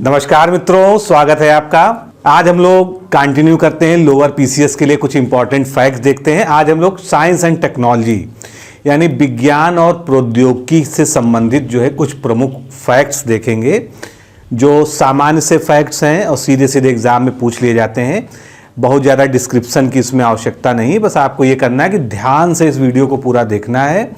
नमस्कार मित्रों, स्वागत है आपका। आज हम लोग कंटिन्यू करते हैं लोअर पीसीएस के लिए कुछ इंपॉर्टेंट फैक्ट्स देखते हैं। आज हम लोग साइंस एंड टेक्नोलॉजी यानी विज्ञान और प्रौद्योगिकी से संबंधित जो है कुछ प्रमुख फैक्ट्स देखेंगे जो सामान्य से फैक्ट्स हैं और सीधे सीधे एग्जाम में पूछ लिए जाते हैं। बहुत ज़्यादा डिस्क्रिप्शन की इसमें आवश्यकता नहीं, बस आपको ये करना है कि ध्यान से इस वीडियो को पूरा देखना है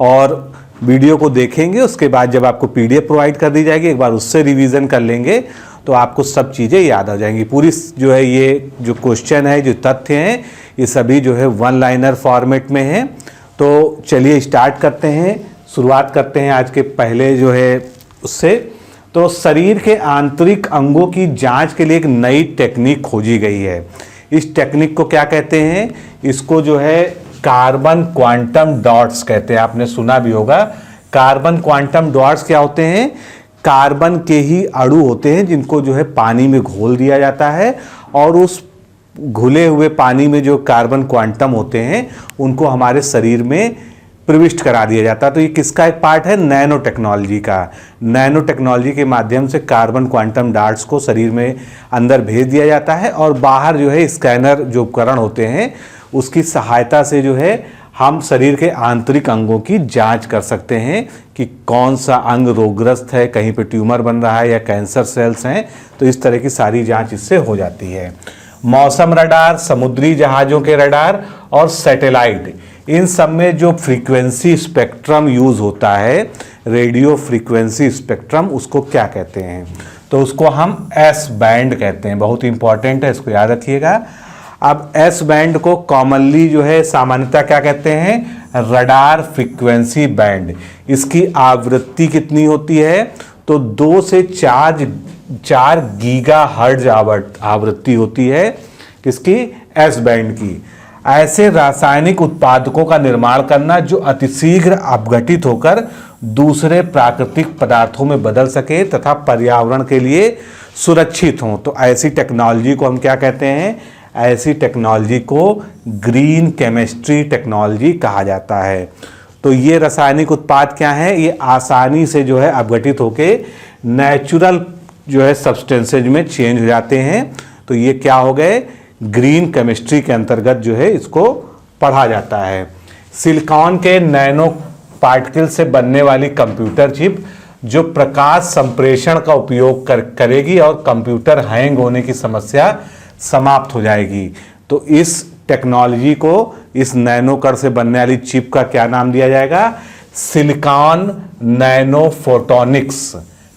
और वीडियो को देखेंगे। उसके बाद जब आपको पीडीएफ प्रोवाइड कर दी जाएगी, एक बार उससे रिवीजन कर लेंगे तो आपको सब चीज़ें याद आ जाएंगी। पूरी जो है ये जो क्वेश्चन है, जो तथ्य हैं, ये सभी जो है वन लाइनर फॉर्मेट में हैं। तो चलिए स्टार्ट करते हैं, शुरुआत करते हैं आज के पहले जो है उससे। तो शरीर के आंतरिक अंगों की जांच के लिए एक नई टेक्निक खोजी गई है। इस टेक्निक को क्या कहते हैं? इसको जो है कार्बन क्वांटम डॉट्स कहते हैं। आपने सुना भी होगा। कार्बन क्वांटम डॉट्स क्या होते हैं? कार्बन के ही अणु होते हैं जिनको जो है पानी में घोल दिया जाता है और उस घुले हुए पानी में जो कार्बन क्वांटम होते हैं उनको हमारे शरीर में प्रविष्ट करा दिया जाता है। तो ये किसका एक पार्ट है? नैनो टेक्नोलॉजी का। नैनो टेक्नोलॉजी के माध्यम से कार्बन क्वांटम डॉट्स को शरीर में अंदर भेज दिया जाता है और बाहर जो है स्कैनर जो उपकरण होते हैं उसकी सहायता से जो है हम शरीर के आंतरिक अंगों की जांच कर सकते हैं कि कौन सा अंग रोगग्रस्त है, कहीं पे ट्यूमर बन रहा है या कैंसर सेल्स हैं। तो इस तरह की सारी जांच इससे हो जाती है। मौसम रडार, समुद्री जहाज़ों के रडार और सैटेलाइट, इन सब में जो फ्रीक्वेंसी स्पेक्ट्रम यूज़ होता है, रेडियो फ्रीक्वेंसी स्पेक्ट्रम, उसको क्या कहते हैं? तो उसको हम एस बैंड कहते हैं। बहुत इंपॉर्टेंट है, इसको याद रखिएगा। अब एस बैंड को कॉमनली जो है सामान्यतः क्या कहते हैं? Radar frequency band. इसकी आवृत्ति कितनी होती है? तो 2 से 4 गीगा हर्ट्ज आवृत्ति होती है। किसकी? एस बैंड की। ऐसे रासायनिक उत्पादकों का निर्माण करना जो अतिशीघ्र अपघटित होकर दूसरे प्राकृतिक पदार्थों में बदल सके तथा पर्यावरण के लिए सुरक्षित हों। तो ऐसी टेक्नोलॉजी को हम क्या कहते हैं? ऐसी टेक्नोलॉजी को ग्रीन केमिस्ट्री टेक्नोलॉजी कहा जाता है। तो ये रासायनिक उत्पाद क्या है? ये आसानी से जो है अपघटित होके नेचुरल जो है सब्सटेंसेज में चेंज हो जाते हैं। तो ये क्या हो गए? ग्रीन केमिस्ट्री के अंतर्गत जो है इसको पढ़ा जाता है। सिलिकॉन के नैनो पार्टिकल से बनने वाली कंप्यूटर चिप जो प्रकाश संप्रेषण का उपयोग करेगी और कंप्यूटर हैंग होने की समस्या समाप्त हो जाएगी। तो इस टेक्नोलॉजी को, इस नैनो कण से बनने वाली चिप का क्या नाम दिया जाएगा? Silicon nano photonics.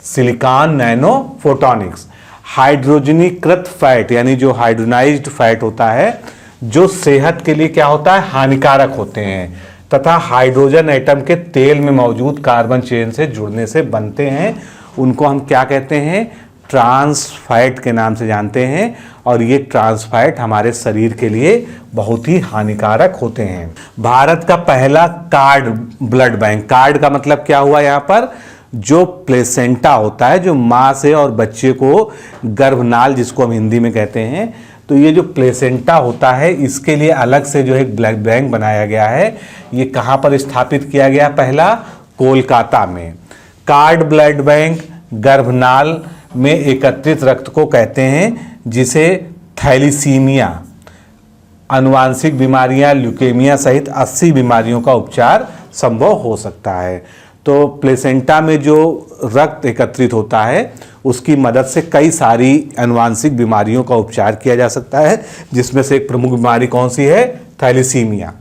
Silicon nano photonics. हाइड्रोजनीकृत फैट यानी जो हाइड्रोनाइज्ड फैट होता है, जो सेहत के लिए क्या होता है? हानिकारक होते हैं तथा हाइड्रोजन एटम के तेल में मौजूद कार्बन चेन से जुड़ने से बनते हैं, उनको हम क्या कहते हैं? ट्रांस फैट के नाम से जानते हैं। और ये ट्रांस फैट हमारे शरीर के लिए बहुत ही हानिकारक होते हैं। भारत का पहला कार्ड ब्लड बैंक। कार्ड का मतलब क्या हुआ? यहाँ पर जो प्लेसेंटा होता है, जो माँ से और बच्चे को गर्भनाल जिसको हम हिंदी में कहते हैं, तो ये जो प्लेसेंटा होता है इसके लिए अलग से जो है ब्लड बैंक बनाया गया है। ये कहाँ पर स्थापित किया गया? पहला कोलकाता में। कार्ड ब्लड बैंक गर्भनाल में एकत्रित रक्त को कहते हैं, जिसे थैलीसीमिया, आनुवांशिक बीमारियां, ल्यूकेमिया सहित 80 बीमारियों का उपचार संभव हो सकता है। तो प्लेसेंटा में जो रक्त एकत्रित होता है उसकी मदद से कई सारी आनुवांशिक बीमारियों का उपचार किया जा सकता है, जिसमें से एक प्रमुख बीमारी कौन सी है? थैलीसीमिया।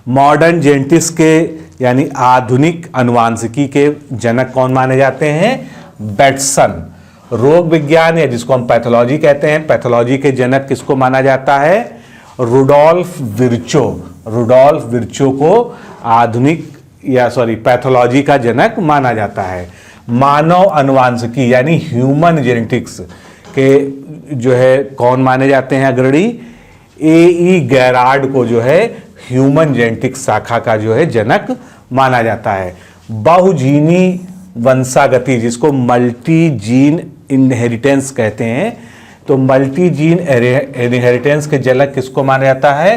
मॉडर्न जेनेटिक्स के यानी आधुनिक आनुवांशिकी के जनक कौन माने जाते हैं? बैटसन। रोग विज्ञान या जिसको हम पैथोलॉजी कहते हैं, पैथोलॉजी के जनक किसको माना जाता है? Rudolf Virchow. रुडोल्फ विर्चो को आधुनिक पैथोलॉजी का जनक माना जाता है। मानव अनुवांशिकी यानी ह्यूमन जेनेटिक्स के जो है कौन माने जाते हैं अग्रणी? ए गैरार्ड को जो है ह्यूमन जेनेटिक्स शाखा का जो है जनक माना जाता है। बहुजीनी वंशागति जिसको मल्टी जीन इनहेरिटेंस कहते हैं, तो मल्टी जीन इनहेरिटेंस के जनक किसको माना जाता है?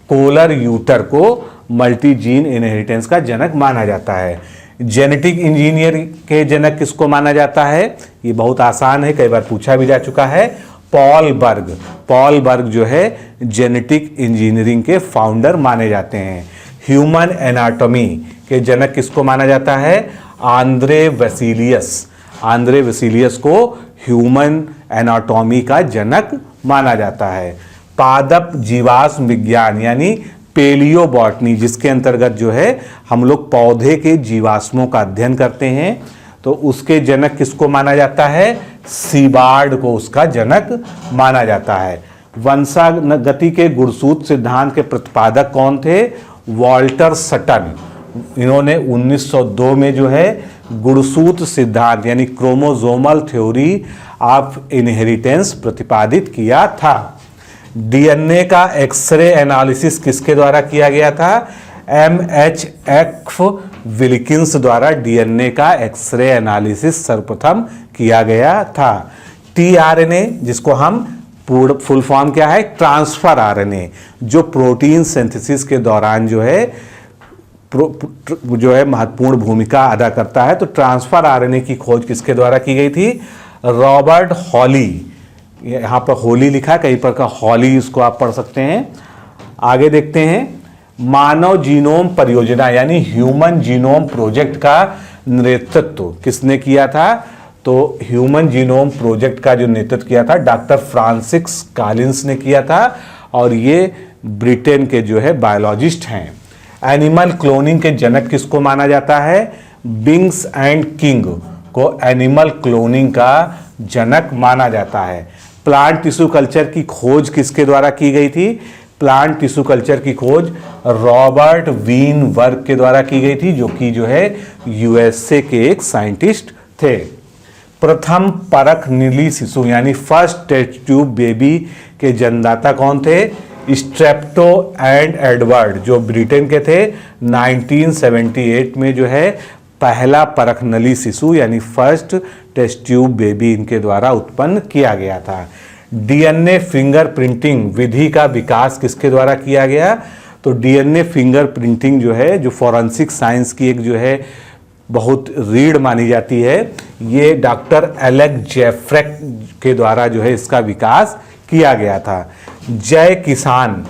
कोलर यूटर को मल्टी जीन इनहेरिटेंस का जनक माना जाता है। जेनेटिक इंजीनियर के जनक किसको माना जाता है? ये बहुत आसान है, कई बार पूछा भी जा चुका है। पॉल बर्ग। पॉल बर्ग जो है जेनेटिक इंजीनियरिंग के फाउंडर माने जाते हैं। ह्यूमन एनाटॉमी के जनक किसको माना जाता है? आंद्रे वेसिलियस। आंद्रे वेसिलियस को ह्यूमन एनाटॉमी का जनक माना जाता है। पादप जीवाश्म विज्ञान यानी पेलियोबॉटनी, जिसके अंतर्गत जो है हम लोग पौधे के जीवाश्मों का अध्ययन करते हैं, तो उसके जनक किसको माना जाता है? सीबार्ड को उसका जनक माना जाता है। वंशागति के गुणसूत्र सिद्धांत के प्रतिपादक कौन थे? Walter Sutton. इन्होंने 1902 में जो है गुणसूत्र सिद्धांत यानी क्रोमोसोमल थ्योरी ऑफ इनहेरिटेंस प्रतिपादित किया था। डीएनए का एक्सरे एनालिसिस किसके द्वारा किया गया था? MHF विल्किंस द्वारा डीएनए का एक्सरे एनालिसिस सर्वप्रथम किया गया था। टीआरएनए, जिसको हम फुल फॉर्म क्या है? ट्रांसफर आरएनए, जो प्रोटीन सिंथेसिस के दौरान जो है महत्वपूर्ण भूमिका अदा करता है। तो ट्रांसफर आरएनए की खोज किसके द्वारा की गई थी? रॉबर्ट हॉली। यहाँ पर होली लिखा, कहीं पर का हॉली, इसको आप पढ़ सकते हैं। आगे देखते हैं, मानव जीनोम परियोजना यानी ह्यूमन जीनोम प्रोजेक्ट का नेतृत्व किसने किया था? तो ह्यूमन जीनोम प्रोजेक्ट का जो नेतृत्व किया था डॉक्टर फ्रांसिस कॉलिंस ने किया था, और ये ब्रिटेन के जो है बायोलॉजिस्ट हैं। एनिमल क्लोनिंग के जनक किसको माना जाता है? बिंग्स एंड किंग को एनिमल क्लोनिंग का जनक माना जाता है। प्लांट टिश्यू कल्चर की खोज किसके द्वारा की गई थी? प्लांट टिश्यू कल्चर की खोज रॉबर्ट वीनबर्ग के द्वारा की गई थी, जो कि जो है यूएसए के एक साइंटिस्ट थे। प्रथम परख नीली शिशु यानी फर्स्ट टेस्ट ट्यूब बेबी के जन्मदाता कौन थे? स्ट्रेप्टो एंड एडवर्ड, जो ब्रिटेन के थे। 1978 में जो है पहला परख नली शिशु यानी फर्स्ट टेस्ट ट्यूब बेबी इनके द्वारा उत्पन्न किया गया था। डीएनए फिंगर प्रिंटिंग विधि का विकास किसके द्वारा किया गया? तो डीएनए फिंगर प्रिंटिंग जो है, जो फॉरेंसिक साइंस की एक जो है बहुत रीढ़ मानी जाती है, ये डॉक्टर एलेक जेफ्रेक के द्वारा जो है इसका विकास किया गया था। जय किसान,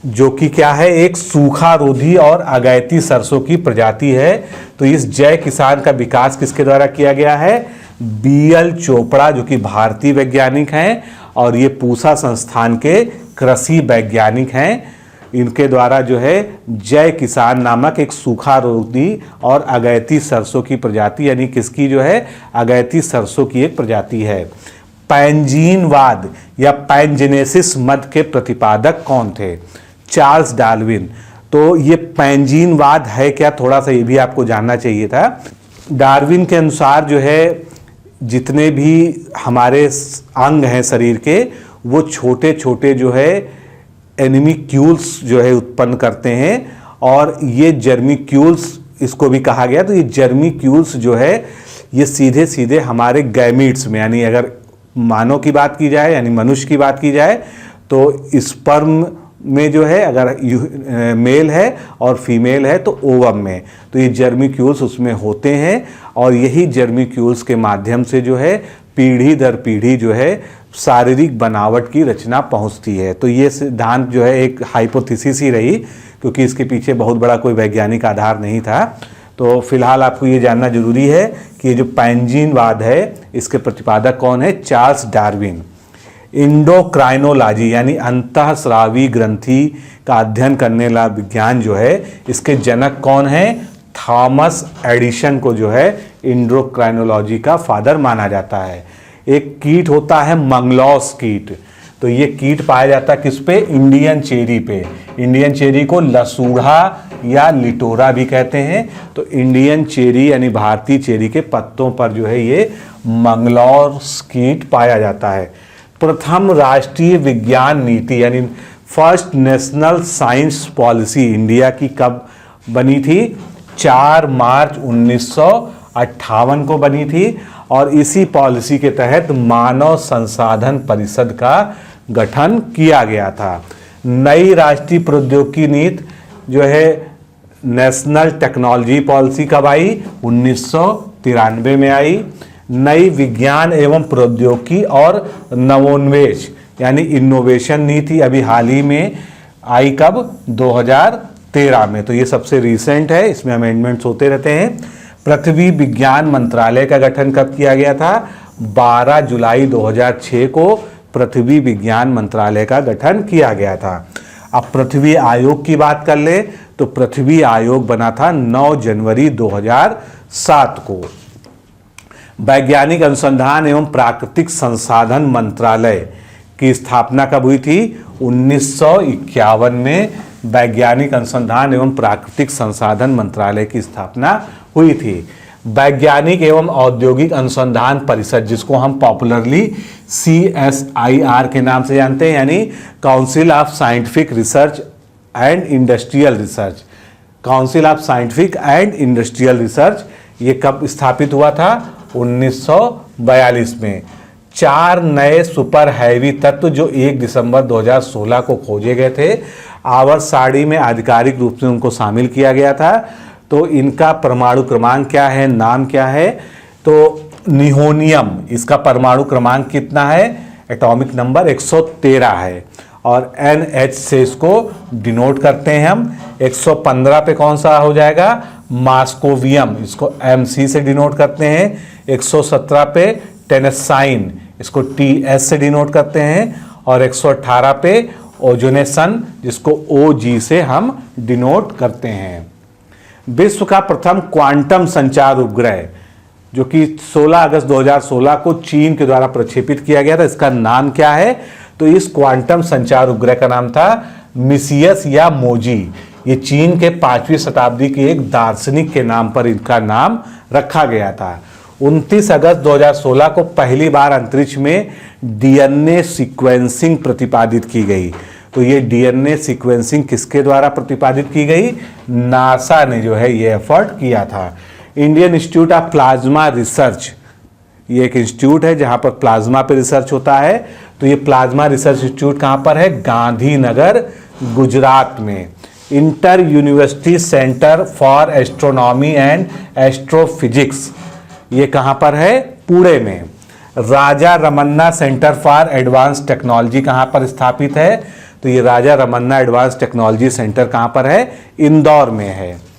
जो कि क्या है? एक सूखा रोधी और अगैती सरसों की प्रजाति है। तो इस जय किसान का विकास किसके द्वारा किया गया है? बीएल चोपड़ा, जो कि भारतीय वैज्ञानिक हैं और ये पूसा संस्थान के कृषि वैज्ञानिक हैं। इनके द्वारा जो है जय किसान नामक एक सूखा रोधी और अगैती सरसों की प्रजाति यानी किसकी जो है? अगैती सरसों की एक प्रजाति है। पैंजीनवाद या पैंजेनेसिस मत के प्रतिपादक कौन थे? Charles Darwin. तो ये पैंजीनवाद है क्या? थोड़ा सा ये भी आपको जानना चाहिए था। डार्विन के अनुसार जो है जितने भी हमारे अंग हैं शरीर के, वो छोटे छोटे जो है एनिमिक्यूल्स जो है उत्पन्न करते हैं, और ये जर्मिक्यूल्स इसको भी कहा गया। तो ये जर्मिक्यूल्स जो है ये सीधे सीधे हमारे गैमीट्स में, यानी अगर मानव की बात की जाए यानी मनुष्य की बात की जाए, तो स्पर्म में जो है अगर मेल है और फीमेल है तो ओवम में, तो ये जर्मिक्यूल्स उसमें होते हैं, और यही जर्मिक्यूल्स के माध्यम से जो है पीढ़ी दर पीढ़ी जो है शारीरिक बनावट की रचना पहुंचती है। तो ये सिद्धांत जो है एक हाइपोथेसिस ही रही, क्योंकि इसके पीछे बहुत बड़ा कोई वैज्ञानिक आधार नहीं था। तो फिलहाल आपको ये जानना जरूरी है कि ये जो पैंजीनवाद है इसके प्रतिपादक कौन है? Charles Darwin. इंडोक्राइनोलॉजी यानी अंतःस्रावी ग्रंथि का अध्ययन करने वाला विज्ञान जो है, इसके जनक कौन है? थॉमस एडिसन को जो है इंडोक्राइनोलॉजी का फादर माना जाता है। एक कीट होता है मंगलॉस कीट, तो ये कीट पाया जाता है किस पे? इंडियन चेरी पे। इंडियन चेरी को लसूढ़ा या लिटोरा भी कहते हैं। तो इंडियन चेरी यानी भारतीय चेरी के पत्तों पर जो है ये मंगलॉस कीट पाया जाता है। प्रथम राष्ट्रीय विज्ञान नीति यानी first national science policy India की कब बनी थी? 4 मार्च 1958 को बनी थी, और इसी पॉलिसी के तहत मानव संसाधन परिषद का गठन किया गया था। नई राष्ट्रीय प्रौद्योगिकी नीति जो है नेशनल टेक्नोलॉजी पॉलिसी कब आई? 1993 में आई। नई विज्ञान एवं प्रौद्योगिकी और नवोन्मेष यानी इनोवेशन नीति अभी हाल ही में आई, कब? 2013 में। तो ये सबसे रिसेंट है, इसमें अमेंडमेंट्स होते रहते हैं। पृथ्वी विज्ञान मंत्रालय का गठन कब किया गया था? 12 जुलाई 2006 को पृथ्वी विज्ञान मंत्रालय का गठन किया गया था। अब पृथ्वी आयोग की बात कर ले तो पृथ्वी आयोग बना था 9 जनवरी 2007 को। वैज्ञानिक अनुसंधान एवं प्राकृतिक संसाधन मंत्रालय की स्थापना कब हुई थी? 1951 में वैज्ञानिक अनुसंधान एवं प्राकृतिक संसाधन मंत्रालय की स्थापना हुई थी। वैज्ञानिक एवं औद्योगिक अनुसंधान परिषद, जिसको हम पॉपुलरली CSIR के नाम से जानते हैं, यानी council of scientific research and industrial research, council of scientific and industrial research, ये कब स्थापित हुआ था? 1942 में। 4 नए सुपर हैवी तत्व जो 1 दिसंबर 2016 को खोजे गए थे, आवर्त सारणी में आधिकारिक रूप से उनको शामिल किया गया था। तो इनका परमाणु क्रमांक क्या है, नाम क्या है? तो निहोनियम, इसका परमाणु क्रमांक कितना है? एटॉमिक नंबर 113 है। और NH से इसको डिनोट करते हैं हम। 115 पे कौन सा हो जाएगा? मास्कोवियम, इसको MC से डिनोट करते हैं। 117 पे टेनेसाइन, इसको TS से डिनोट करते हैं। और 118 पे ओजोनेसन, जिसको OG से हम डिनोट करते हैं। विश्व का प्रथम क्वांटम संचार उपग्रह जो कि 16 अगस्त 2016 को चीन के द्वारा प्रक्षेपित किया गया था, इसका नाम क्या है? तो इस क्वांटम संचार उपग्रह का नाम था मिसियस या मोजी। ये चीन के 5वीं शताब्दी के एक दार्शनिक के नाम पर इनका नाम रखा गया था। 29 अगस्त 2016 को पहली बार अंतरिक्ष में DNA सीक्वेंसिंग प्रतिपादित की गई। तो ये DNA सीक्वेंसिंग किसके द्वारा प्रतिपादित की गई? नासा ने जो है ये एफर्ट किया था। Indian institute of plasma research, ये एक इंस्टीट्यूट है जहां पर प्लाज्मा पे रिसर्च होता है। तो ये प्लाज्मा रिसर्च इंस्टीट्यूट कहां पर है? गांधीनगर, गुजरात में। Inter university centre for astronomy and astrophysics, ये कहां पर है? पुणे में। Raja Ramanna centre for advance technology कहां पर स्थापित है? तो ये Raja Ramanna advance technology centre कहां पर है? इंदौर में है।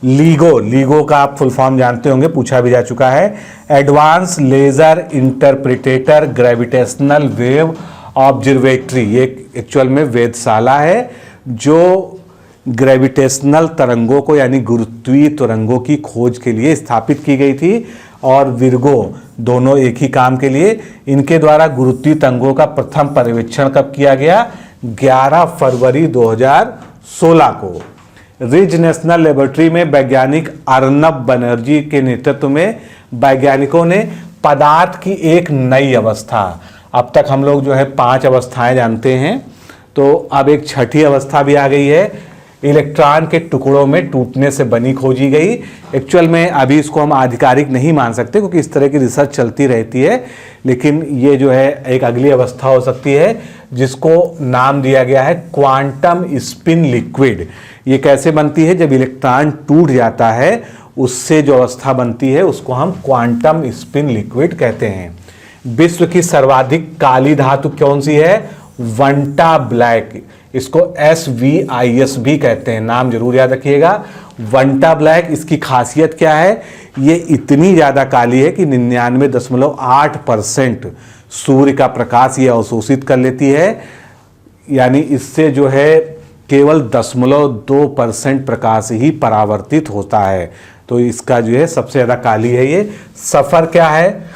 लीगो का आप फुल फॉर्म जानते होंगे, पूछा भी जा चुका है। Advance laser interpreter gravitational wave observatory, ये एक्चुअल में वेधशाला है जो ग्रेविटेशनल तरंगों को यानी गुरुत्वीय तरंगों की खोज के लिए स्थापित की गई थी। और विर्गो, दोनों एक ही काम के लिए। इनके द्वारा गुरुत्वीय तरंगों का प्रथम पर्यवेक्षण कब किया गया? 11 फरवरी 2016 को। रिज नेशनल लेबोरेटरी में वैज्ञानिक अर्नब बनर्जी के नेतृत्व में वैज्ञानिकों ने पदार्थ की एक नई अवस्था, अब तक हम लोग जो है 5 अवस्थाएं जानते हैं, तो अब एक छठी अवस्था भी आ गई है। इलेक्ट्रॉन के टुकड़ों में टूटने से बनी खोजी गई। एक्चुअल में अभी इसको हम आधिकारिक नहीं मान सकते क्योंकि इस तरह की रिसर्च चलती रहती है, लेकिन ये जो है एक अगली अवस्था हो सकती है जिसको नाम दिया गया है क्वांटम स्पिन लिक्विड। ये कैसे बनती है? जब इलेक्ट्रॉन टूट जाता है उससे जो अवस्था बनती है उसको हम क्वांटम स्पिन लिक्विड कहते हैं। विश्व की सर्वाधिक काली धातु कौन सी है? वंटा ब्लैक, इसको SVIS भी कहते हैं, नाम जरूर याद रखिएगा। वंटा ब्लैक, इसकी खासियत क्या है? ये इतनी ज़्यादा काली है कि 99.8% सूर्य का प्रकाश ये अवशोषित कर लेती है, यानी इससे जो है केवल 0.2% प्रकाश ही परावर्तित होता है। तो इसका जो है सबसे ज़्यादा काली है ये। सफ़र क्या है?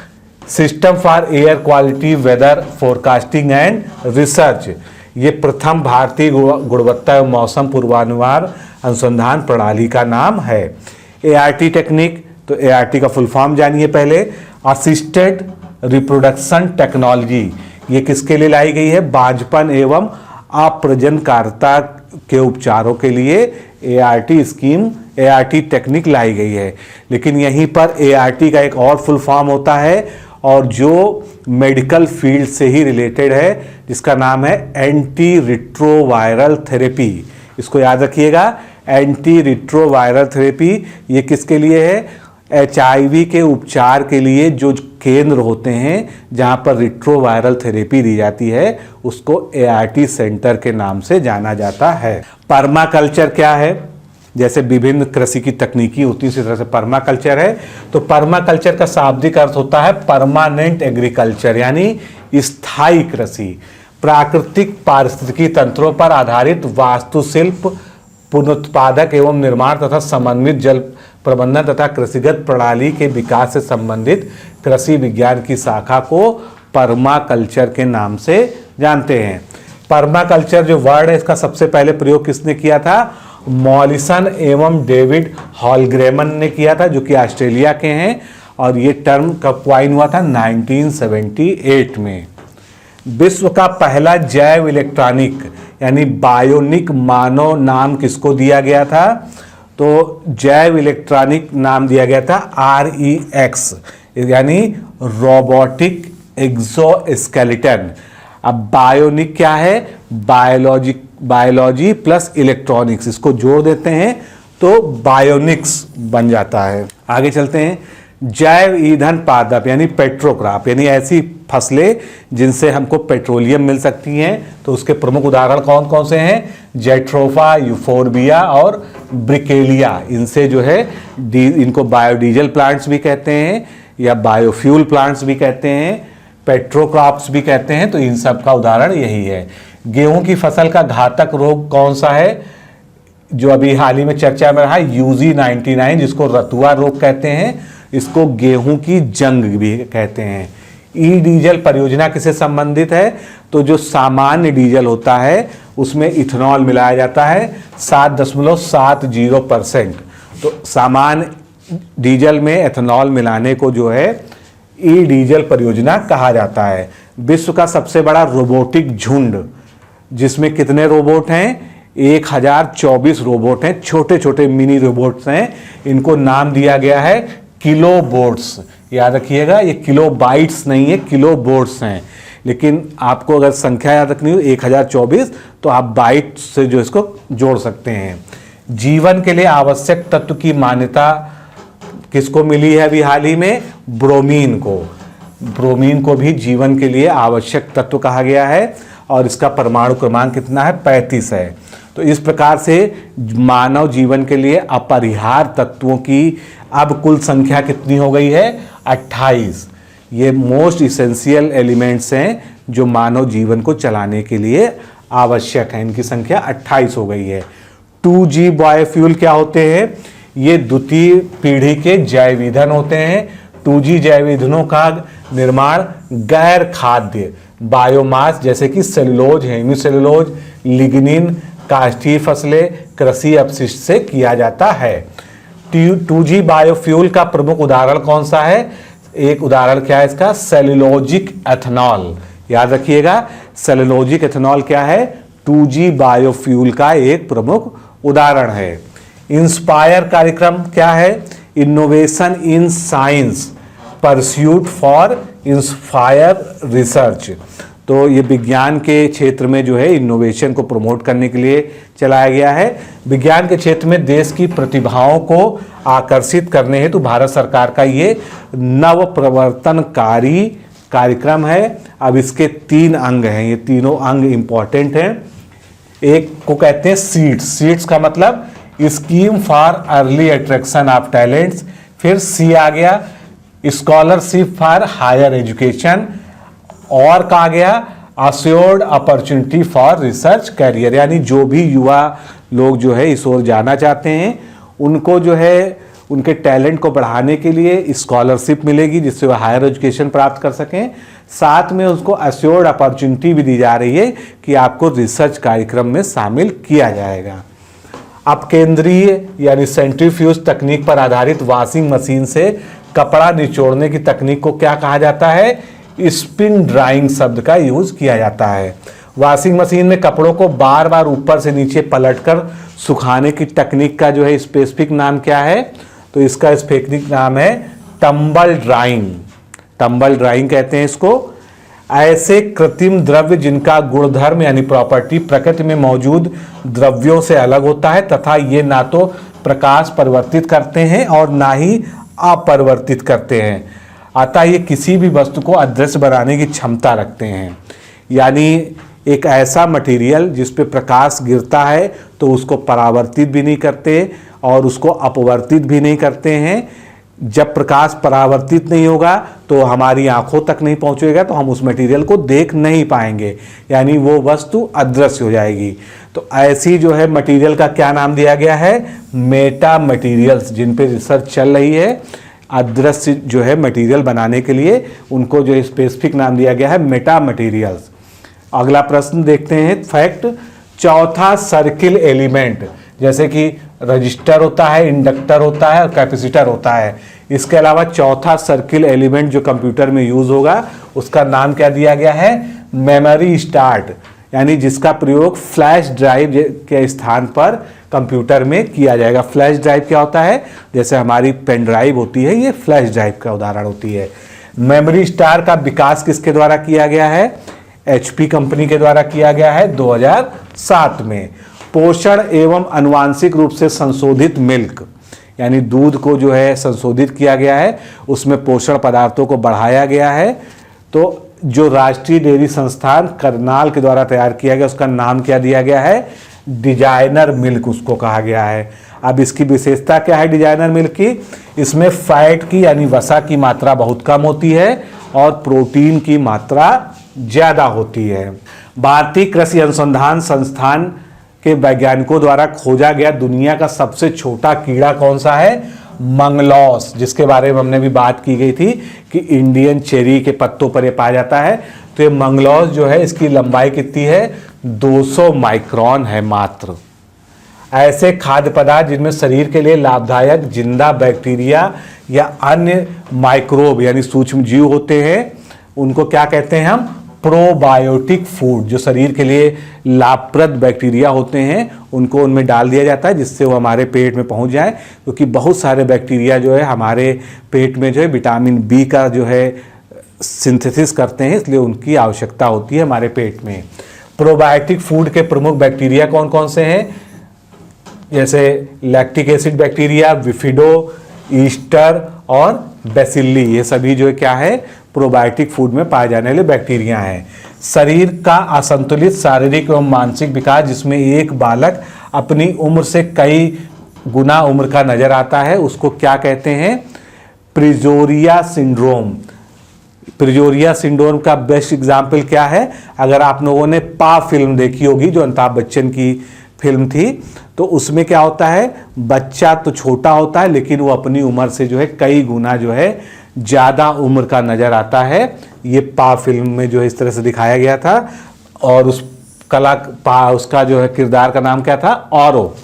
System for air quality weather forecasting and research, ये प्रथम भारतीय गुणवत्ता एवं मौसम पूर्वानुमान अनुसंधान प्रणाली का नाम है। ART टेक्निक, तो ART का फुल फॉर्म जानिए पहले। असिस्टेड रिप्रोडक्शन टेक्नोलॉजी, ये किसके लिए लाई गई है? बांझपन एवं अप्रजनकारिता के उपचारों के लिए ART स्कीम, ART टेक्निक लाई गई है। लेकिन यहीं पर ART का एक और फुल फॉर्म होता है और जो मेडिकल फील्ड से ही रिलेटेड है, जिसका नाम है एंटी रिट्रोवायरल थेरेपी। इसको याद रखिएगा, एंटी रिट्रोवायरल थेरेपी, ये किसके लिए है? HIV के उपचार के लिए जो केंद्र होते हैं जहां पर रिट्रोवायरल थेरेपी दी जाती है उसको ART सेंटर के नाम से जाना जाता है। पर्माकल्चर क्या है? जैसे विभिन्न कृषि की तकनीकी होती है, इसी तरह से पर्माकल्चर है। तो पर्माकल्चर का शाब्दिक अर्थ होता है परमानेंट एग्रीकल्चर, यानी स्थायी कृषि। प्राकृतिक पारिस्थितिकी तंत्रों पर आधारित वास्तुशिल्प, पुनरुत्पादक एवं निर्माण तथा समन्वित जल प्रबंधन तथा कृषिगत प्रणाली के विकास से संबंधित कृषि विज्ञान की शाखा को पर्माकल्चर के नाम से जानते हैं। पर्माकल्चर जो वर्ड है इसका सबसे पहले प्रयोग किसने किया था? मॉलिसन एवं डेविड हॉलग्रेमन ने किया था, जो कि ऑस्ट्रेलिया के हैं, और ये टर्म कब क्वाइन हुआ था? 1978 में। विश्व का पहला जैव इलेक्ट्रॉनिक यानी बायोनिक मानव नाम किसको दिया गया था? तो जैव इलेक्ट्रॉनिक नाम दिया गया था REX, यानी रोबोटिक एक्सोस्केलेटन। अब बायोनिक क्या है? बायोलॉजी प्लस इलेक्ट्रॉनिक्स, इसको जोड़ देते हैं तो बायोनिक्स बन जाता है। आगे चलते हैं। जैव ईंधन पादप यानी पेट्रोक्रॉप, यानी ऐसी फसलें जिनसे हमको पेट्रोलियम मिल सकती हैं। तो उसके प्रमुख उदाहरण कौन कौन से हैं? जेट्रोफा, यूफोर्बिया और ब्रिकेलिया। इनसे जो है इनको बायोडीजल प्लांट्स भी कहते हैं या बायोफ्यूल प्लांट्स भी कहते हैं, पेट्रोक्रॉप्स भी कहते हैं। तो इन सब का उदाहरण यही है। गेहूं की फसल का घातक रोग कौन सा है जो अभी हाल ही में चर्चा में रहा? UG99, जिसको रतुआ रोग कहते हैं। इसको गेहूं की जंग भी कहते हैं। ई डीजल परियोजना किससे संबंधित है? तो जो सामान्य डीजल होता है उसमें इथेनॉल मिलाया जाता है 7.70%। तो सामान्य डीजल में एथेनॉल मिलाने को जो है ई डीजल परियोजना कहा जाता है। विश्व का सबसे बड़ा रोबोटिक झुंड, जिसमें कितने रोबोट हैं? 1024 रोबोट हैं, छोटे छोटे मिनी रोबोट्स हैं। इनको नाम दिया गया है किलोबोट्स। याद रखिएगा, ये किलोबाइट्स नहीं है, किलोबोट्स हैं। लेकिन आपको अगर संख्या याद रखनी हो 1024, तो आप बाइट से जो इसको जोड़ सकते हैं। जीवन के लिए आवश्यक तत्व की मान्यता किसको मिली है अभी हाल ही में? ब्रोमीन को। ब्रोमीन को भी जीवन के लिए आवश्यक तत्व कहा गया है और इसका परमाणु क्रमांक कितना है? 35 है। तो इस प्रकार से मानव जीवन के लिए अपरिहार्य तत्वों की अब कुल संख्या कितनी हो गई है? 28। ये मोस्ट इसेंशियल एलिमेंट्स हैं जो मानव जीवन को चलाने के लिए आवश्यक हैं। इनकी संख्या 28 हो गई है। 2G बायोफ्यूल क्या होते हैं? ये द्वितीय पीढ़ी के जैव ईंधन होते हैं। 2G जैव ईंधनों का निर्माण गैर खाद्य बायोमास जैसे कि सेलुलोज, हेमीसेलुलोज, लिग्निन, काष्ठीय फसलें, कृषि अपशिष्ट से किया जाता है। 2G बायोफ्यूल का प्रमुख उदाहरण कौन सा है? एक उदाहरण क्या है इसका? Cellulosic ethanol. याद रखिएगा, सेलुलोजिक एथेनॉल क्या है? 2G बायोफ्यूल का एक प्रमुख उदाहरण है। इंस्पायर कार्यक्रम क्या है? Innovation in science pursuit for inspire research. तो ये विज्ञान के क्षेत्र में जो है इनोवेशन को प्रमोट करने के लिए चलाया गया है। विज्ञान के क्षेत्र में देश की प्रतिभाओं को आकर्षित करने हेतु भारत सरकार का ये नव प्रवर्तनकारी कार्यक्रम है। अब इसके 3 अंग हैं, ये तीनों अंग इंपॉर्टेंट हैं। एक को कहते हैं सीड्स। सीड्स का मतलब scheme for early attraction of talents. फिर सी आ गया स्कॉलरशिप फॉर हायर एजुकेशन, और कहा गया assured opportunity for research career, यानी जो भी युवा लोग जो है इस ओर जाना चाहते हैं उनको जो है उनके टैलेंट को बढ़ाने के लिए स्कॉलरशिप मिलेगी जिससे वह हायर एजुकेशन प्राप्त कर सकें। साथ में उसको अश्योर्ड अपॉर्चुनिटी भी दी जा रही है कि आपको रिसर्च कार्यक्रम में शामिल किया जाएगा। अब केंद्रीय यानी सेंट्रीफ्यूज तकनीक पर आधारित वॉशिंग मशीन से कपड़ा निचोड़ने की तकनीक को क्या कहा जाता है? स्पिन ड्राइंग शब्द का यूज किया जाता है। वॉशिंग मशीन में कपड़ों को बार बार ऊपर से नीचे पलटकर सुखाने की तकनीक का जो है स्पेसिफिक नाम क्या है? तो इसका स्पेसिफिक नाम है टंबल ड्राइंग। टंबल ड्राइंग कहते हैं इसको। ऐसे कृत्रिम द्रव्य जिनका गुणधर्म यानी प्रॉपर्टी प्रकृति में मौजूद द्रव्यों से अलग होता है तथा ये ना तो प्रकाश परिवर्तित करते हैं और ना ही अपरिवर्तित करते हैं, अतः ये किसी भी वस्तु को अदृश्य बनाने की क्षमता रखते हैं। यानी एक ऐसा मटेरियल जिस पे प्रकाश गिरता है तो उसको परावर्तित भी नहीं करते और उसको अपवर्तित भी नहीं करते हैं। जब प्रकाश परावर्तित नहीं होगा तो हमारी आंखों तक नहीं पहुंचेगा तो हम उस मटेरियल को देख नहीं पाएंगे, यानी वो वस्तु अदृश्य हो जाएगी। तो ऐसी जो है मटेरियल का क्या नाम दिया गया है? मेटा मटेरियल्स, जिन पे रिसर्च चल रही है अदृश्य जो है मटेरियल बनाने के लिए, उनको जो स्पेसिफिक नाम दिया गया है मेटा मटेरियल्स। अगला प्रश्न देखते हैं, फैक्ट। चौथा सर्किल एलिमेंट, जैसे कि रजिस्टर होता है, इंडक्टर होता है और कैपेसिटर होता है। इसके अलावा चौथा सर्किल एलिमेंट जो कंप्यूटर में यूज होगा उसका नाम क्या दिया गया है? मेमोरी स्टार्ट, यानी जिसका प्रयोग फ्लैश ड्राइव के स्थान पर कंप्यूटर में किया जाएगा। फ्लैश ड्राइव क्या होता है? जैसे हमारी पेन ड्राइव होती है, ये फ्लैश ड्राइव का उदाहरण होती है। मेमोरी स्टार का विकास किसके द्वारा किया गया है? HP कंपनी के द्वारा किया गया है 2007 में। पोषण एवं आनुवांशिक रूप से संशोधित मिल्क, यानी दूध को जो है संशोधित किया गया है, उसमें पोषण पदार्थों को बढ़ाया गया है। तो जो राष्ट्रीय डेयरी संस्थान करनाल के द्वारा तैयार किया गया उसका नाम क्या दिया गया है? डिजाइनर मिल्क उसको कहा गया है। अब इसकी विशेषता क्या है डिजाइनर मिल्क की? इसमें फैट की यानी वसा की मात्रा बहुत कम होती है और प्रोटीन की मात्रा ज्यादा होती है। भारतीय कृषि अनुसंधान संस्थान के वैज्ञानिकों द्वारा खोजा गया दुनिया का सबसे छोटा कीड़ा कौन सा है? मंगलॉस, जिसके बारे में हमने भी बात की गई थी कि इंडियन चेरी के पत्तों पर यह पाया जाता है। तो ये मंगलॉस जो है इसकी लंबाई कितनी है? 200 माइक्रोन है मात्र। ऐसे खाद्य पदार्थ जिनमें शरीर के लिए लाभदायक जिंदा बैक्टीरिया या अन्य माइक्रोब यानी सूक्ष्म जीव होते हैं, उनको क्या कहते हैं हम? Probiotic food. जो शरीर के लिए लाभप्रद बैक्टीरिया होते हैं उनको उनमें डाल दिया जाता है जिससे वो हमारे पेट में पहुंच जाए, क्योंकि बहुत सारे बैक्टीरिया जो है हमारे पेट में जो है विटामिन बी का जो है सिंथेसिस करते हैं, इसलिए उनकी आवश्यकता होती है हमारे पेट में। प्रोबायोटिक फूड के प्रमुख बैक्टीरिया कौन कौन से हैं? जैसे लैक्टिक एसिड बैक्टीरिया, विफिडो, ईस्टर और बेसिल्ली, ये सभी जो है क्या है? प्रोबायोटिक फूड में पाए जाने वाले बैक्टीरिया हैं। शरीर का असंतुलित शारीरिक एवं मानसिक विकास जिसमें एक बालक अपनी उम्र से कई गुना उम्र का नजर आता है, उसको क्या कहते हैं? प्रिजोरिया सिंड्रोम। प्रिजोरिया सिंड्रोम का बेस्ट एग्जाम्पल क्या है? अगर आप लोगों ने पा फिल्म देखी होगी जो अमिताभ बच्चन की फिल्म थी, तो उसमें क्या होता है? बच्चा तो छोटा होता है लेकिन वो अपनी उम्र से जो है कई गुना जो है ज़्यादा उम्र का नज़र आता है। ये पा फिल्म में जो है इस तरह से दिखाया गया था। और उस उसका जो है किरदार का नाम क्या था? ऑरो।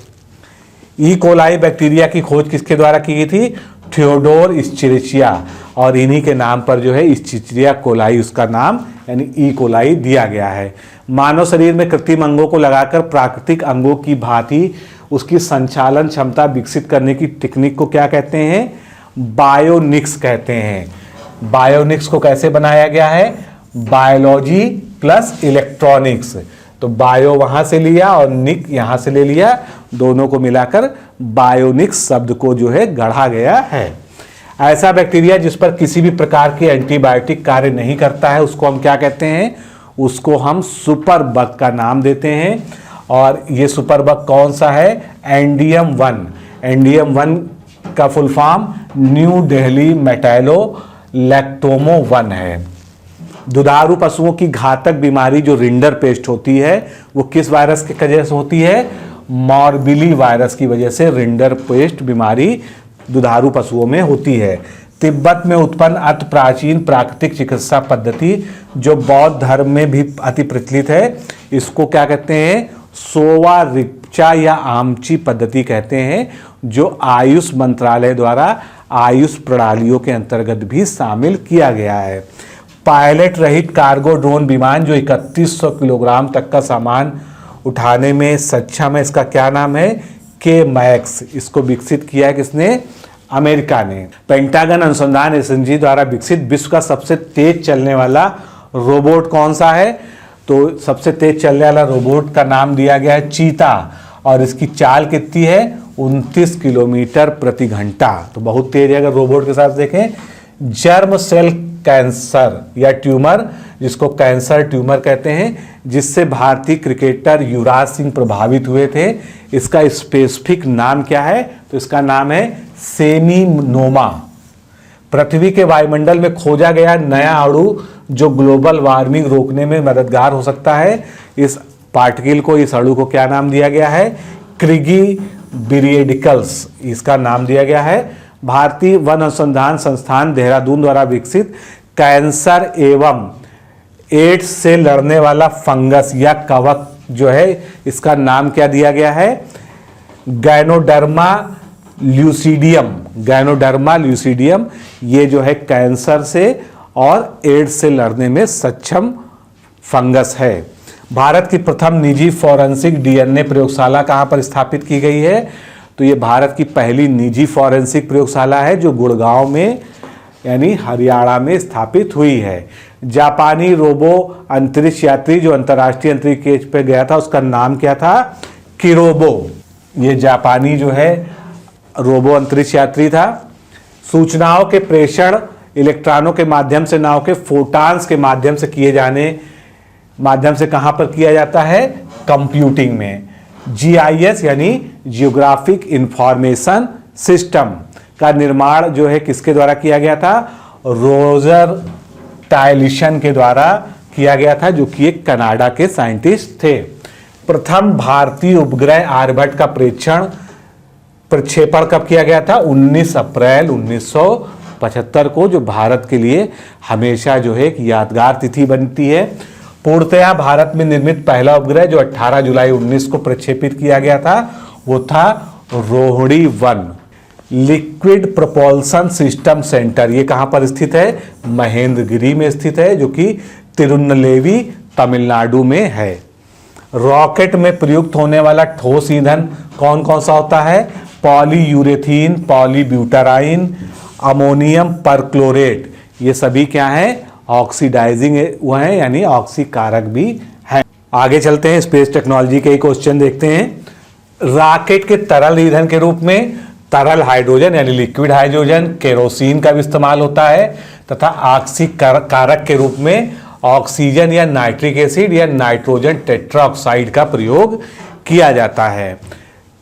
ई कोलाई बैक्टीरिया की खोज किसके द्वारा की गई थी? थियोडोर इस्चेरिचिया, और इन्हीं के नाम पर जो है इस्चेरिचिया कोलाई उसका नाम यानी ई कोलाई दिया गया है। मानव शरीर में कृत्रिम अंगों को लगाकर प्राकृतिक अंगों की भांति उसकी संचालन क्षमता विकसित करने की टेक्निक को क्या कहते हैं? बायोनिक्स कहते हैं। बायोनिक्स को कैसे बनाया गया है? Biology plus electronics. तो बायो वहां से लिया और निक यहां से ले लिया, दोनों को मिलाकर बायोनिक्स शब्द को जो है गढ़ा गया है। ऐसा बैक्टीरिया जिस पर किसी भी प्रकार की एंटीबायोटिक कार्य नहीं करता है उसको हम क्या कहते हैं? उसको हम सुपर बग का नाम देते हैं। और ये सुपर बग कौन सा है? एंडियम 1। एंडियम 1 का full form new Delhi metallo लैक्टोमो 1 है। दुधारू पशुओं की घातक बीमारी जो रिंडर पेस्ट होती है वो किस वायरस के वजह से होती है? मॉर्बिली वायरस की वजह से रिंडर पेस्ट बीमारी दुधारू पशुओं में होती है। तिब्बत में उत्पन्न अति प्राचीन प्राकृतिक चिकित्सा पद्धति जो बौद्ध धर्म में भी अति प्रचलित है, इसको क्या कहते हैं? सोवा रिक्चा या आमची पद्धति कहते हैं, जो आयुष मंत्रालय द्वारा आयुष प्रणालियों के अंतर्गत भी शामिल किया गया है। पायलट रहित कार्गो ड्रोन विमान जो 3100 किलोग्राम तक का सामान उठाने में सक्षम है, इसका क्या नाम है? के मैक्स। इसको विकसित किया है किसने? अमेरिका ने। पेंटागन अनुसंधान एजेंसी द्वारा विकसित विश्व का सबसे तेज चलने वाला रोबोट कौन सा है? तो सबसे तेज चलने वाला रोबोट का नाम दिया गया है चीता, और इसकी चाल कितनी है? 29 किलोमीटर प्रति घंटा। तो बहुत तेज है। अगर रोबोट के साथ देखें, जर्म सेल कैंसर या ट्यूमर, जिसको कैंसर ट्यूमर कहते हैं, जिससे भारतीय क्रिकेटर युवराज सिंह प्रभावित हुए थे, इसका स्पेसिफिक नाम क्या है? तो इसका नाम है सेमिनोमा। पृथ्वी के वायुमंडल में खोजा गया नया अणु जो ग्लोबल वार्मिंग रोकने में मददगार हो सकता है, इस पार्टिकल को, इस अणु को क्या नाम दिया गया है? क्रिगी बिरियडिकल्स इसका नाम दिया गया है। भारतीय वन अनुसंधान संस्थान देहरादून द्वारा विकसित कैंसर एवं एड्स से लड़ने वाला फंगस या कवक जो है, इसका नाम क्या दिया गया है? Ganoderma lucidum. गैनोडर्मा ल्यूसिडियम ये जो है कैंसर से और एड्स से लड़ने में सक्षम फंगस है। भारत की प्रथम निजी फॉरेंसिक डीएनए प्रयोगशाला कहाँ पर स्थापित की गई है? तो ये भारत की पहली निजी फॉरेंसिक प्रयोगशाला है जो गुड़गांव में यानी हरियाणा में स्थापित हुई है। जापानी रोबो अंतरिक्ष यात्री जो अंतर्राष्ट्रीय अंतरिक्ष पे गया था, उसका नाम क्या था? किरोबो। ये जापानी जो है रोबो अंतरिक्ष यात्री था। सूचनाओं के प्रेषण इलेक्ट्रॉनों के माध्यम से, नाव के फोटॉन्स के माध्यम से माध्यम से कहां पर किया जाता है? कंप्यूटिंग में। जीआईएस यानी जियोग्राफिक इंफॉर्मेशन सिस्टम का निर्माण जो है किसके द्वारा किया गया था? रोजर टायलिशन के द्वारा किया गया था, जो कि एक कनाडा के साइंटिस्ट थे। प्रथम भारतीय उपग्रह आर्यभट्ट का प्रक्षेपण कब किया गया था? 19 अप्रैल 1975 को, जो भारत के लिए हमेशा जो है एक यादगार तिथि बनती है। पूर्णतया भारत में निर्मित पहला उपग्रह जो 18 जुलाई 19 को प्रक्षेपित किया गया था, वो था Rohini 1। Liquid propulsion system centre ये कहां पर स्थित है? महेंद्रगिरी में स्थित है, जो कि तिरुनेलवेली तमिलनाडु में है। रॉकेट में प्रयुक्त होने वाला ठोस ईंधन कौन कौन सा होता है? पॉलीयूरेथीन, पॉलीब्यूटाराइन, अमोनियम परक्लोरेट। ये सभी क्या है? ऑक्सीडाइजिंग वो है, यानी ऑक्सीकारक भी है। आगे चलते हैं, स्पेस टेक्नोलॉजी के क्वेश्चन देखते हैं। रॉकेट के तरल ईंधन के रूप में तरल हाइड्रोजन यानी लिक्विड हाइड्रोजन, केरोसिन का भी इस्तेमाल होता है, तथा ऑक्सीकारक के रूप में ऑक्सीजन या नाइट्रिक एसिड या नाइट्रोजन टेट्राऑक्साइड का प्रयोग किया जाता है।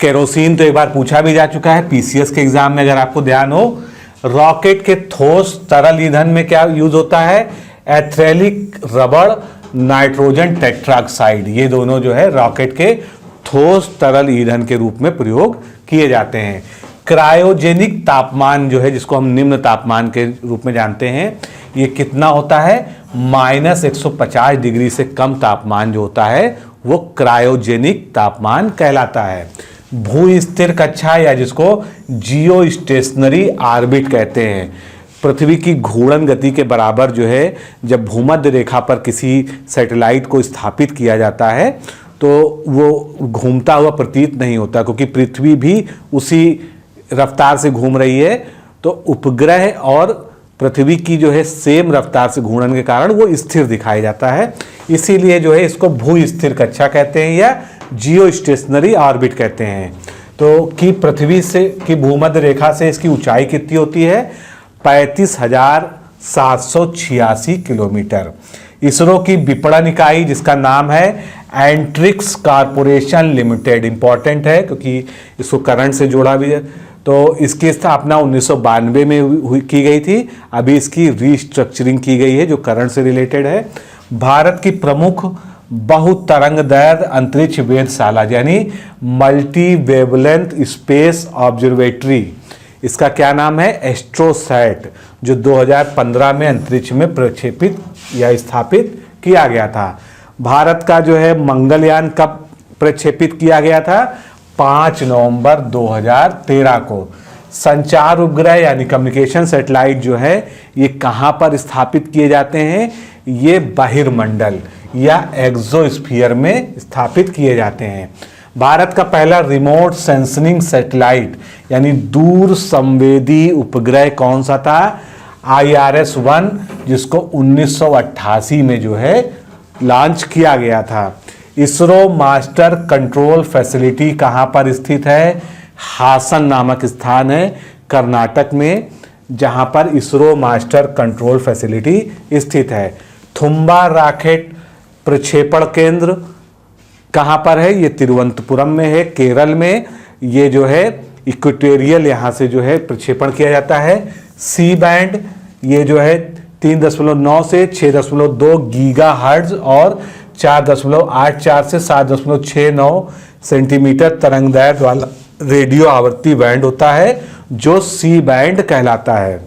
केरोसिन तो एक बार पूछा भी जा चुका है पीसीएस के एग्जाम में, अगर आपको ध्यान हो। रॉकेट के ठोस तरल ईंधन में क्या यूज होता है? एथिलीन रबड़, नाइट्रोजन टेट्राऑक्साइड, ये दोनों जो है रॉकेट के ठोस तरल ईंधन के रूप में प्रयोग किए जाते हैं। क्रायोजेनिक तापमान जो है, जिसको हम निम्न तापमान के रूप में जानते हैं, ये कितना होता है? -150 डिग्री से कम तापमान जो होता है वो क्रायोजेनिक तापमान कहलाता है। भू स्थिर कक्षा या जिसको जियो स्टेशनरी ऑर्बिट कहते हैं, पृथ्वी की घूर्णन गति के बराबर जो है जब भूमध्य रेखा पर किसी सैटेलाइट को स्थापित किया जाता है तो वो घूमता हुआ प्रतीत नहीं होता, क्योंकि पृथ्वी भी उसी रफ्तार से घूम रही है। तो उपग्रह और पृथ्वी की जो है सेम रफ्तार से घूर्णन के कारण वो स्थिर दिखाई जाता है, इसीलिए जो है इसको भू स्थिर कक्षा कहते हैं या जियो स्टेशनरी ऑर्बिट कहते हैं। तो कि पृथ्वी से की भूमध्य रेखा से इसकी ऊंचाई कितनी होती है? 35,786 किलोमीटर। इसरो की विपणन इकाई जिसका नाम है एंट्रिक्स कॉर्पोरेशन लिमिटेड, इंपॉर्टेंट है क्योंकि इसको करंट से जोड़ा भी है। तो इसकी स्थापना 1992 में की गई थी, अभी इसकी रीस्ट्रक्चरिंग की गई है जो करंट से रिलेटेड है। भारत की प्रमुख बहुतरंगदैर्घ्य अंतरिक्ष वेधशाला यानी मल्टी वेवलेंथ स्पेस ऑब्जर्वेटरी, इसका क्या नाम है? एस्ट्रोसैट, जो 2015 में अंतरिक्ष में प्रक्षेपित या स्थापित किया गया था। भारत का जो है मंगलयान कब प्रक्षेपित किया गया था? 5 नवंबर 2013 को। संचार उपग्रह यानी कम्युनिकेशन सैटेलाइट जो है ये कहाँ पर स्थापित किए जाते हैं? ये बहिर्मंडल या एक्सोस्फीयर में स्थापित किए जाते हैं। भारत का पहला रिमोट सेंसिंग सैटेलाइट यानी दूर संवेदी उपग्रह कौन सा था? IRS-1 जिसको 1988 में जो है लॉन्च किया गया था। इसरो मास्टर कंट्रोल फैसिलिटी कहाँ पर स्थित है? हासन नामक स्थान है कर्नाटक में, जहां पर इसरो मास्टर कंट्रोल फैसिलिटी स्थित है। थुम्बा रॉकेट प्रक्षेपण केंद्र कहां पर है? ये तिरुवनंतपुरम में है, केरल में। ये जो है इक्वेटोरियल यहां से जो है प्रक्षेपण किया जाता है। सी बैंड ये जो है 3.9 से 6.2 गीगाहर्ट्ज और 4.84 से 7.69 सेंटीमीटर तरंगदैर्घ्य वाला रेडियो आवर्ती बैंड होता है, जो सी बैंड कहलाता है।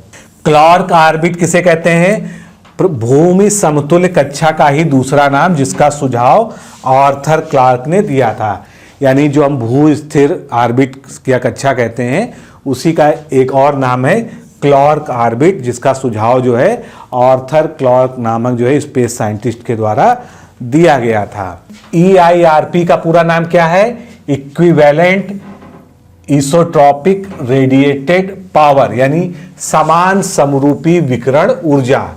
क्लार्क ऑर्बिट किसे कहते हैं? भूमि समतुल्य कक्षा का ही दूसरा नाम, जिसका सुझाव आर्थर क्लार्क ने दिया था। यानी जो हम भू स्थिर ऑर्बिट या कक्षा कहते हैं, उसी का एक और नाम है क्लार्क ऑर्बिट, जिसका सुझाव जो है आर्थर क्लार्क नामक जो है स्पेस साइंटिस्ट के द्वारा दिया गया था। EIRP का पूरा नाम क्या है? इक्विवेलेंट इसोट्रॉपिक रेडिएटेड पावर, यानी समान समरूपी विकिरण ऊर्जा।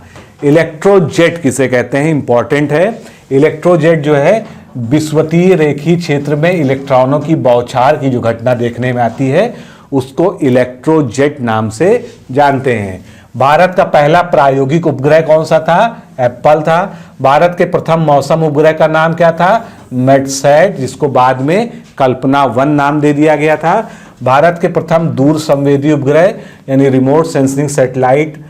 इलेक्ट्रोजेट किसे कहते हैं? इंपॉर्टेंट है। इलेक्ट्रोजेट जो है विषुवतीय रेखीय क्षेत्र में इलेक्ट्रॉनों की बौछार की जो घटना देखने में आती है, उसको इलेक्ट्रोजेट नाम से जानते हैं। भारत का पहला प्रायोगिक उपग्रह कौन सा था? एप्पल था। भारत के प्रथम मौसम उपग्रह का नाम क्या था? मेटसैट, जिसको बाद में कल्पना 1 नाम दे दिया गया था। भारत के प्रथम दूर संवेदी उपग्रह यानी रिमोट सेंसिंग सैटेलाइट,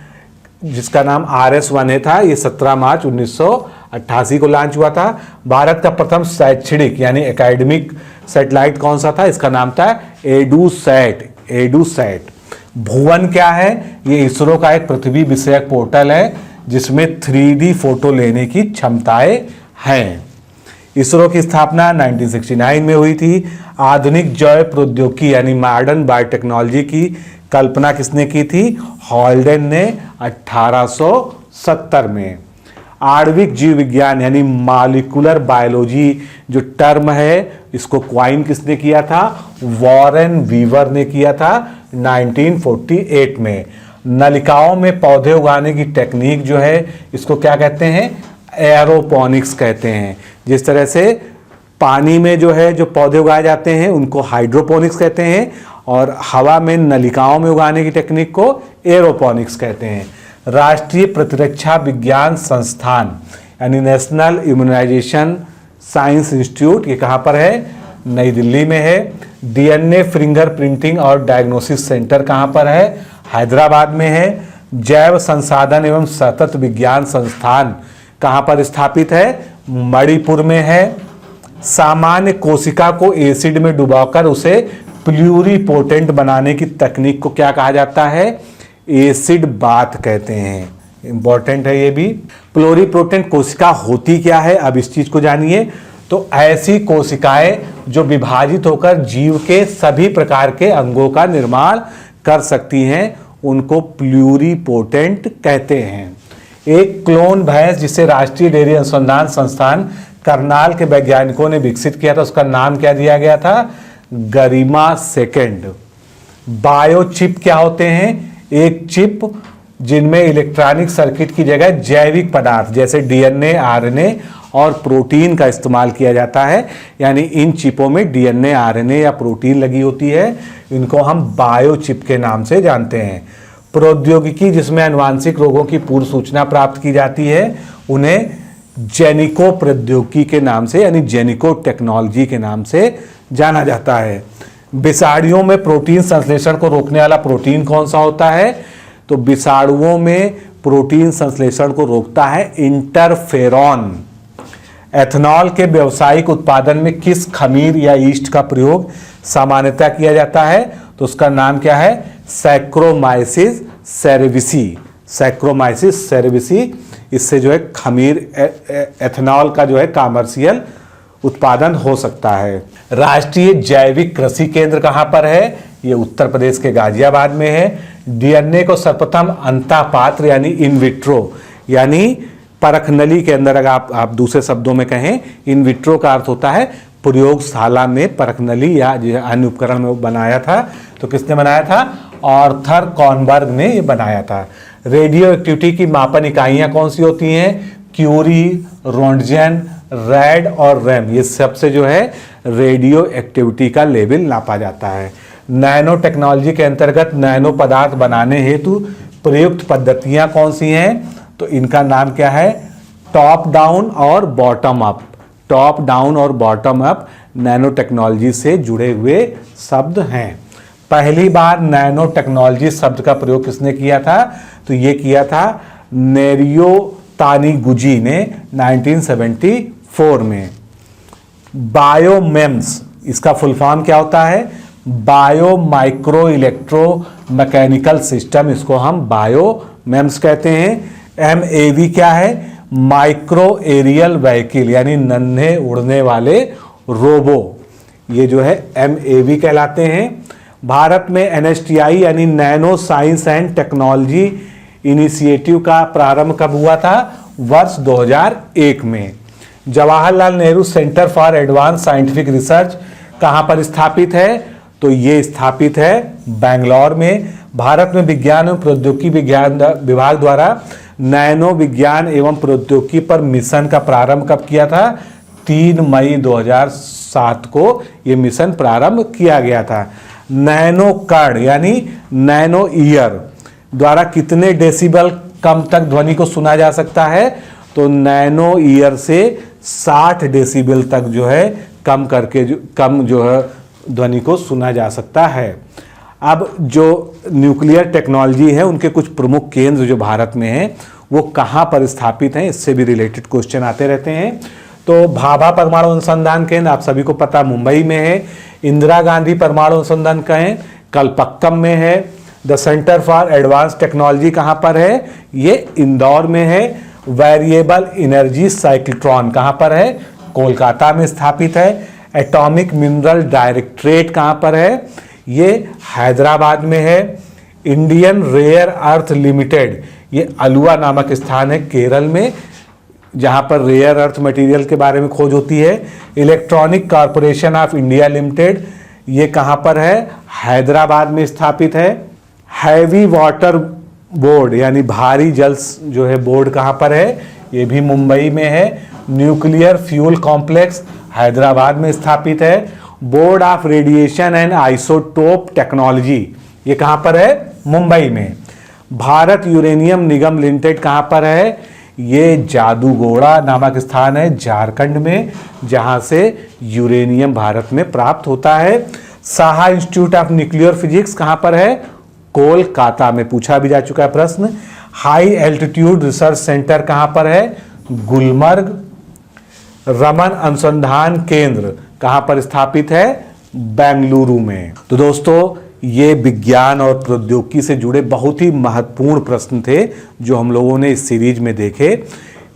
जिसका नाम RS-1 था, ये 17 मार्च 1988 को लॉन्च हुआ था। भारत का प्रथम शैक्षणिक यानी एकेडमिक सैटेलाइट कौन सा था? इसका नाम था एडुसैट। भुवन क्या है? ये इसरो का एक पृथ्वी विषयक पोर्टल है, जिसमें 3D फोटो लेने की क्षमताएं हैं। इसरो की स्थापना 1969 में हुई थी। आधुनिक जैव प्रौद्योगिकी यानी मॉडर्न बायोटेक्नोलॉजी की कल्पना किसने की थी? हॉल्डेन ने 1870 में। आणविक जीव विज्ञान यानी मॉलिक्यूलर बायोलॉजी जो टर्म है, इसको क्वाइन किसने किया था? वॉरेन वीवर ने किया था 1948 में। नलिकाओं में पौधे उगाने की टेक्निक जो है, इसको क्या कहते हैं? एरोपोनिक्स कहते हैं। जिस तरह से पानी में जो है जो पौधे उगाए जाते हैं, उनको हाइड्रोपोनिक्स कहते हैं, और हवा में नलिकाओं में उगाने की टेक्निक को एरोपोनिक्स कहते हैं। राष्ट्रीय प्रतिरक्षा विज्ञान संस्थान यानी नेशनल इम्यूनाइजेशन साइंस इंस्टीट्यूट, ये कहाँ पर है? नई दिल्ली में है। DNA फिंगर प्रिंटिंग और डायग्नोसिस सेंटर कहाँ पर है? हैदराबाद में है। जैव संसाधन एवं सतत विज्ञान संस्थान कहाँ पर स्थापित है? मणिपुर में है। सामान्य कोशिका को एसिड में डुबाकर उसे प्लूरिपोटेंट बनाने की तकनीक को क्या कहा जाता है? एसिड बाथ कहते हैं। इंपॉर्टेंट है ये भी। प्लूरिपोटेंट कोशिका होती क्या है? अब इस चीज को जानिए। तो ऐसी कोशिकाएं जो विभाजित होकर जीव के सभी प्रकार के अंगों का निर्माण कर सकती हैं, उनको प्लूरिपोटेंट कहते हैं। एक क्लोन भैंस जिसे राष्ट्रीय डेयरी अनुसंधान संस्थान करनाल के वैज्ञानिकों ने विकसित किया था, उसका नाम क्या दिया गया था? गरिमा सेकेंड। बायोचिप क्या होते हैं? एक चिप जिनमें इलेक्ट्रॉनिक सर्किट की जगह जैविक पदार्थ जैसे DNA, RNA और प्रोटीन का इस्तेमाल किया जाता है। यानी इन चिपों में DNA, RNA या प्रोटीन लगी होती है। इनको हम बायोचिप के नाम से जानते हैं। प्रौद्योगिकी जिसमें आनुवांशिक रोगों की पूर्व सूचना प्राप्त की जाती है, उन्हें जेनिको प्रौद्योगिकी के नाम से यानी जेनिको टेक्नोलॉजी के नाम से जाना जाता है। विषाणुओं में प्रोटीन संश्लेषण को रोकने वाला प्रोटीन कौन सा होता है? तो विषाणुओं में प्रोटीन संश्लेषण को रोकता है इंटरफेरॉन। एथनॉल के व्यावसायिक उत्पादन में किस खमीर या ईस्ट का प्रयोग सामान्यतः किया जाता है? तो उसका नाम क्या है? Saccharomyces cerevisiae. सैक्रोमाइसिस सेरेविसी, इससे जो है खमीर एथनॉल का जो है कमर्शियल उत्पादन हो सकता है। राष्ट्रीय जैविक कृषि केंद्र कहाँ पर है? ये उत्तर प्रदेश के गाजियाबाद में है। DNA को सर्वप्रथम अंतःपात्र यानी इन विट्रो यानी परख नली के अंदर, अगर आप दूसरे शब्दों में कहें, इन विट्रो का अर्थ होता है प्रयोगशाला में परख नली या अन्य उपकरण में बनाया था। तो किसने बनाया था? आर्थर कॉनबर्ग ने ये बनाया था। रेडियो एक्टिविटी की मापन इकाइयां कौन सी होती हैं? क्यूरी, रोंटगेन, रैड और रैम, ये सबसे जो है रेडियो एक्टिविटी का लेवल नापा जाता है। नैनो टेक्नोलॉजी के अंतर्गत नैनो पदार्थ बनाने हेतु प्रयुक्त पद्धतियां कौन सी हैं? तो इनका नाम क्या है? टॉप डाउन और बॉटम अप। टॉप डाउन और बॉटम अप नैनो टेक्नोलॉजी से जुड़े हुए शब्द हैं। पहली बार नैनो टेक्नोलॉजी शब्द का प्रयोग किसने किया था? तो ये किया था नेरियो तानीगुची ने 1974 में। बायोमेम्स, इसका फुल फॉर्म क्या होता है? Bio micro electro mechanical system, इसको हम बायोमेम्स कहते हैं। MAV क्या है? माइक्रो एरियल व्हीकल, यानी नन्हे उड़ने वाले रोबो, ये जो है MAV कहलाते हैं। भारत में NSTI यानी nano science and technology initiative का प्रारंभ कब हुआ था? वर्ष 2001 में। Jawaharlal Nehru centre for advance scientific research कहां पर स्थापित है? तो ये स्थापित है बेंगलौर में। भारत में विज्ञान एवं प्रौद्योगिकी विभाग द्वारा नैनो विज्ञान एवं प्रौद्योगिकी पर मिशन का प्रारंभ कब किया था? 3 मई 2007 को यह मिशन प्रारंभ किया गया था। नैनो कर्ण यानी नैनो ईयर द्वारा कितने डेसिबल कम तक ध्वनि को सुना जा सकता है? तो नैनो ईयर से 60 डेसिबल तक जो है कम जो है ध्वनि को सुना जा सकता है। अब जो न्यूक्लियर टेक्नोलॉजी है उनके कुछ प्रमुख केंद्र जो भारत में हैं वो कहाँ पर स्थापित हैं, इससे भी रिलेटेड क्वेश्चन आते रहते हैं। तो भाभा परमाणु अनुसंधान केंद्र आप सभी को पता मुंबई में है। इंदिरा गांधी परमाणु अनुसंधान केंद्र कलपक्कम में है। The centre for advance technology कहाँ पर है? ये इंदौर में है। वेरिएबल एनर्जी साइक्लोट्रॉन कहाँ पर है? कोलकाता में स्थापित है। एटॉमिक मिनरल डायरेक्टरेट कहाँ पर है? ये हैदराबाद में है। इंडियन रेयर अर्थ लिमिटेड, ये अलुआ नामक स्थान है केरल में, जहाँ पर रेयर अर्थ मटेरियल के बारे में खोज होती है। Electronic corporation of India limited, ये कहाँ पर है? हैदराबाद में स्थापित है। हैवी वाटर बोर्ड यानी भारी जल जो है बोर्ड कहाँ पर है? ये भी मुंबई में है। न्यूक्लियर फ्यूल कॉम्प्लेक्स हैदराबाद में स्थापित है। Board of radiation and isotope technology, ये कहाँ पर है? मुंबई में। भारत यूरेनियम निगम लिमिटेड कहाँ पर है? ये जादूगोड़ा नामक स्थान है झारखंड में, जहाँ से यूरेनियम भारत में प्राप्त होता है। Saha institute of nuclear physics कहाँ पर है? कोलकाता में, पूछा भी जा चुका है प्रश्न। हाई एल्टीट्यूड रिसर्च सेंटर कहाँ पर है? गुलमर्ग। रमन अनुसंधान केंद्र कहाँ पर स्थापित है? बेंगलुरु में। तो दोस्तों ये विज्ञान और प्रौद्योगिकी से जुड़े बहुत ही महत्वपूर्ण प्रश्न थे जो हम लोगों ने इस सीरीज में देखे।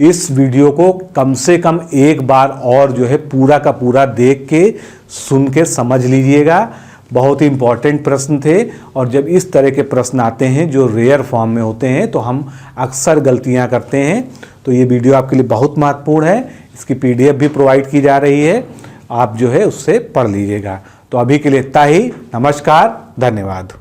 इस वीडियो को कम से कम एक बार और जो है पूरा का पूरा देख के सुन के समझ लीजिएगा। बहुत ही इंपॉर्टेंट प्रश्न थे, और जब इस तरह के प्रश्न आते हैं जो रेयर फॉर्म में होते हैं तो हम अक्सर गलतियां करते हैं। तो ये वीडियो आपके लिए बहुत महत्वपूर्ण है। इसकी PDF भी प्रोवाइड की जा रही है, आप जो है उससे पढ़ लीजिएगा। तो अभी के लिए इतना ही। नमस्कार, धन्यवाद।